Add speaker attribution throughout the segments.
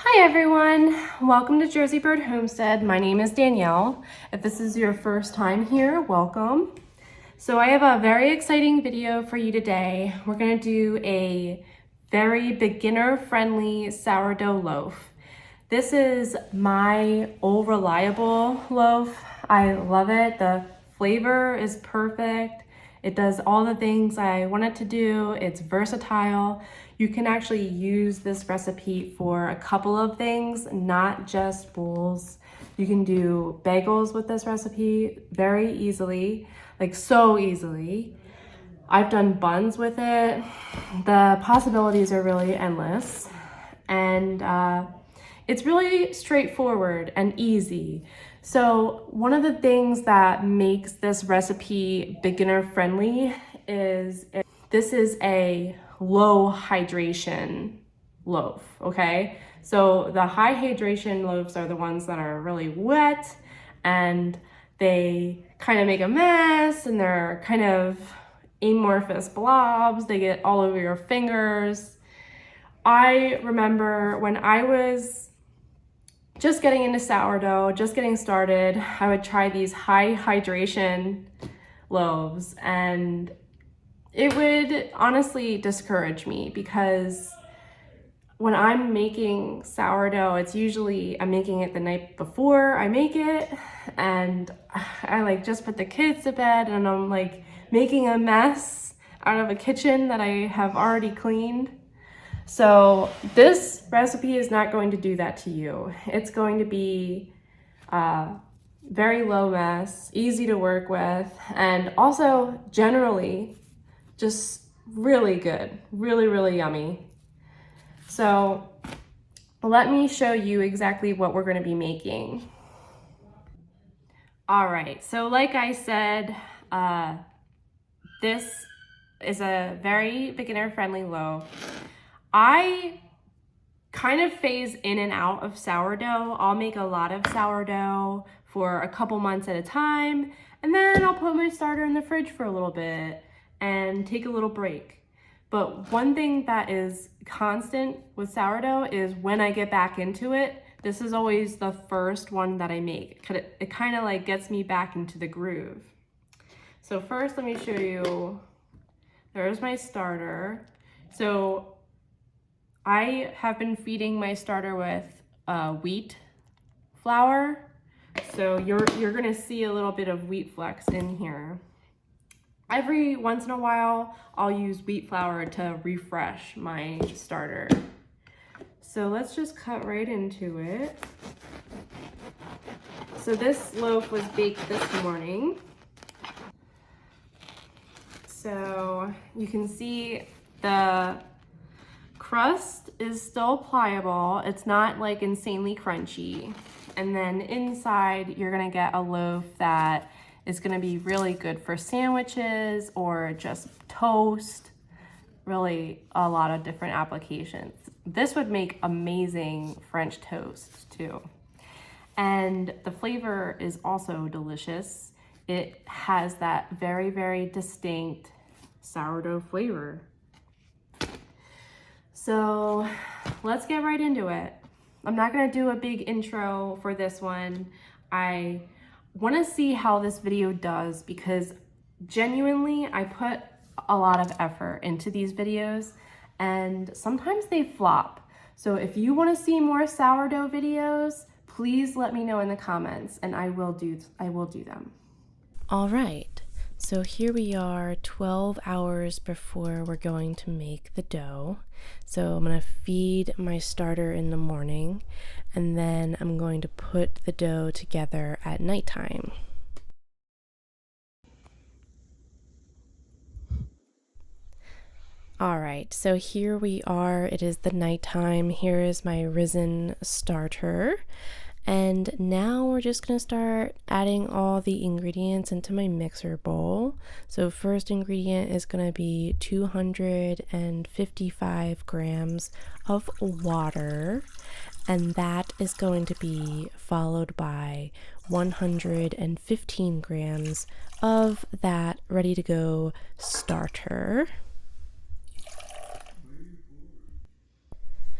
Speaker 1: Hi everyone, welcome to Jersey Bird Homestead. My name is Danielle. If this is your first time here, welcome. So I have a very exciting video for you today. We're gonna do a very beginner-friendly sourdough loaf. This is my old reliable loaf. I love it. The flavor is perfect. It does all the things I want it to do. It's versatile. You can actually use this recipe for a couple of things, not just bowls. You can do bagels with this recipe very easily, like so easily. I've done buns with it. The possibilities are really endless. And it's really straightforward and easy. So one of the things that makes this recipe beginner friendly is this is a low hydration loaf, okay? So the high hydration loaves are the ones that are really wet and they kind of make a mess and they're kind of amorphous blobs. They get all over your fingers. I remember when I was just getting into sourdough, just getting started, I would try these high hydration loaves and it would honestly discourage me because when I'm making sourdough, it's usually I'm making it the night before I make it and I like just put the kids to bed and I'm like making a mess out of a kitchen that I have already cleaned. So this recipe is not going to do that to you. It's going to be very low mess, easy to work with, and also generally just really good, really yummy. So let me show you exactly what we're going to be making. All right, so like I said, this is a very beginner friendly loaf. I kind of phase in and out of sourdough. I'll make a lot of sourdough for a couple months at a time, and then I'll put my starter in the fridge for a little bit and take a little break. But one thing that is constant with sourdough is when I get back into it, this is always the first one that I make. It kind of like gets me back into the groove. So first, let me show you, there's my starter. So I have been feeding my starter with wheat flour. So you're gonna see a little bit of wheat flecks in here. Every once in a while, I'll use wheat flour to refresh my starter. So let's just cut right into it. So this loaf was baked this morning. So you can see the crust is still pliable. It's not like insanely crunchy. And then inside, you're gonna get a loaf that is gonna be really good for sandwiches or just toast, really a lot of different applications. This would make amazing French toast too. And the flavor is also delicious. It has that very distinct sourdough flavor. So let's get right into it. I'm not gonna do a big intro for this one. I wanna see how this video does because genuinely I put a lot of effort into these videos and sometimes they flop. So if you wanna see more sourdough videos, please let me know in the comments and I will do them. All right, so here we are 12 hours before we're going to make the dough. So I'm gonna feed my starter in the morning and then I'm going to put the dough together at nighttime. All right, so here we are. It is the nighttime. Here is my risen starter. And now we're just gonna start adding all the ingredients into my mixer bowl. So first ingredient is gonna be 255 grams of water, and that is going to be followed by 115 grams of that ready to go starter.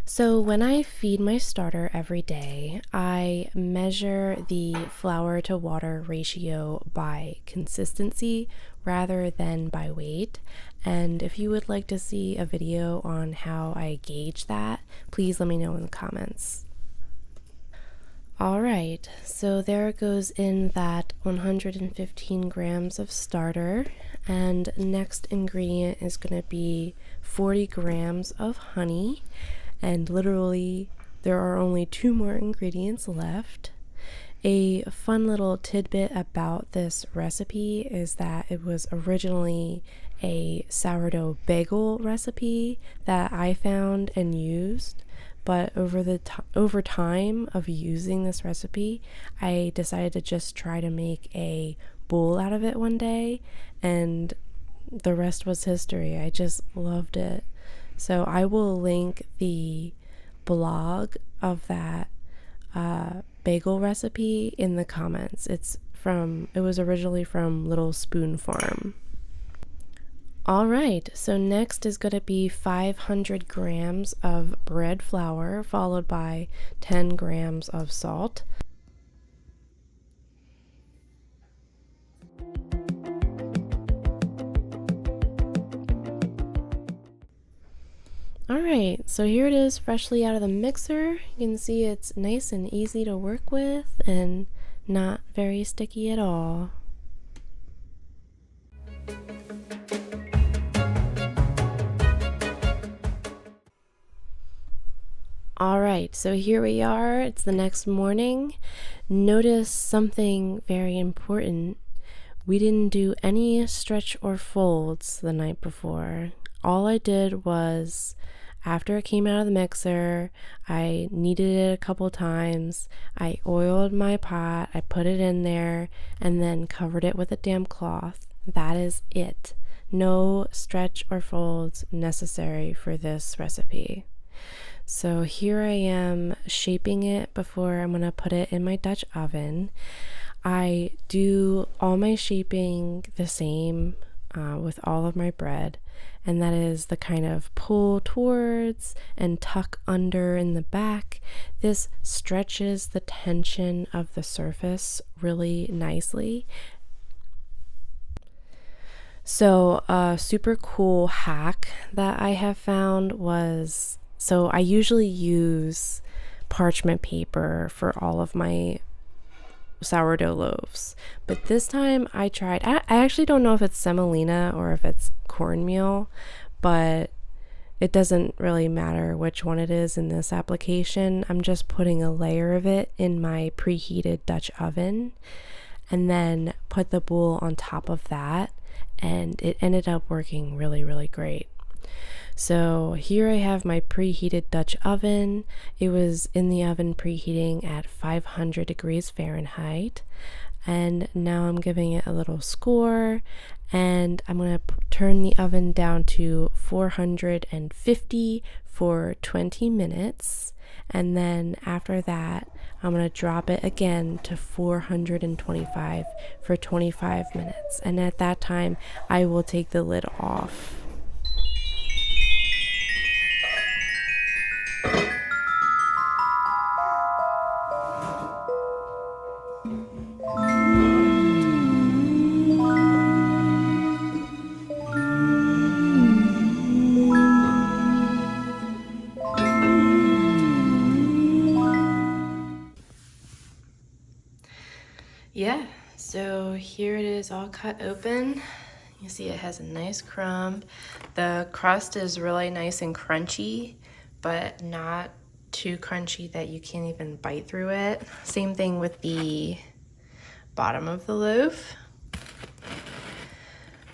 Speaker 1: So when I feed my starter every day, I measure the flour to water ratio by consistency rather than by weight. And if you would like to see a video on how I gauge that, please let me know in the comments. All right, so there goes in that 115 grams of starter, and next ingredient is going to be 40 grams of honey, and literally there are only 2 more ingredients left. A fun little tidbit about this recipe is that it was originally a sourdough bagel recipe that I found and used, but over time of using this recipe, I decided to just try to make a bowl out of it one day, and the rest was history. I just loved it. So I will link the blog of that bagel recipe in the comments. It was originally from Little Spoon Farm. All right, so next is going to be 500 grams of bread flour, followed by 10 grams of salt. All right, so here it is freshly out of the mixer. You can see it's nice and easy to work with and not very sticky at all. All right, so here we are. It's the next morning. Notice something very important. We didn't do any stretch or folds the night before. All I did was, after it came out of the mixer, I kneaded it a couple times. I oiled my pot, I put it in there, and then covered it with a damp cloth. That is it. No stretch or folds necessary for this recipe. So here I am shaping it before I'm going to put it in my Dutch oven. I do all my shaping the same with all of my bread, and that is the kind of pull towards and tuck under in the back. This stretches the tension of the surface really nicely. So a super cool hack that I have found was, so I usually use parchment paper for all of my sourdough loaves, but this time I actually don't know if it's semolina or if it's cornmeal, but it doesn't really matter which one it is in this application. I'm just putting a layer of it in my preheated Dutch oven and then put the bowl on top of that, and it ended up working really, really great. So here I have my preheated Dutch oven. It was in the oven preheating at 500 degrees Fahrenheit. And now I'm giving it a little score, and I'm going to turn the oven down to 450 for 20 minutes. And then after that, I'm going to drop it again to 425 for 25 minutes. And at that time, I will take the lid off. Yeah, so here it is all cut open. You see it has a nice crumb. The crust is really nice and crunchy, but not too crunchy that you can't even bite through it. Same thing with the bottom of the loaf.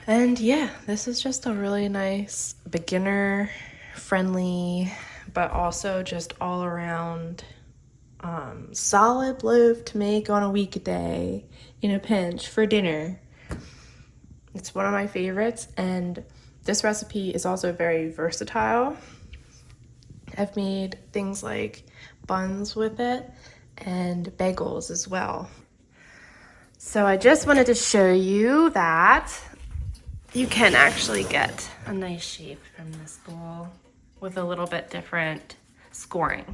Speaker 1: And yeah, this is just a really nice beginner friendly, but also just all around solid loaf to make on a weekday in a pinch for dinner. It's one of my favorites, and this recipe is also very versatile. I've made things like buns with it and bagels as well. So I just wanted to show you that you can actually get a nice shape from this bowl with a little bit different scoring.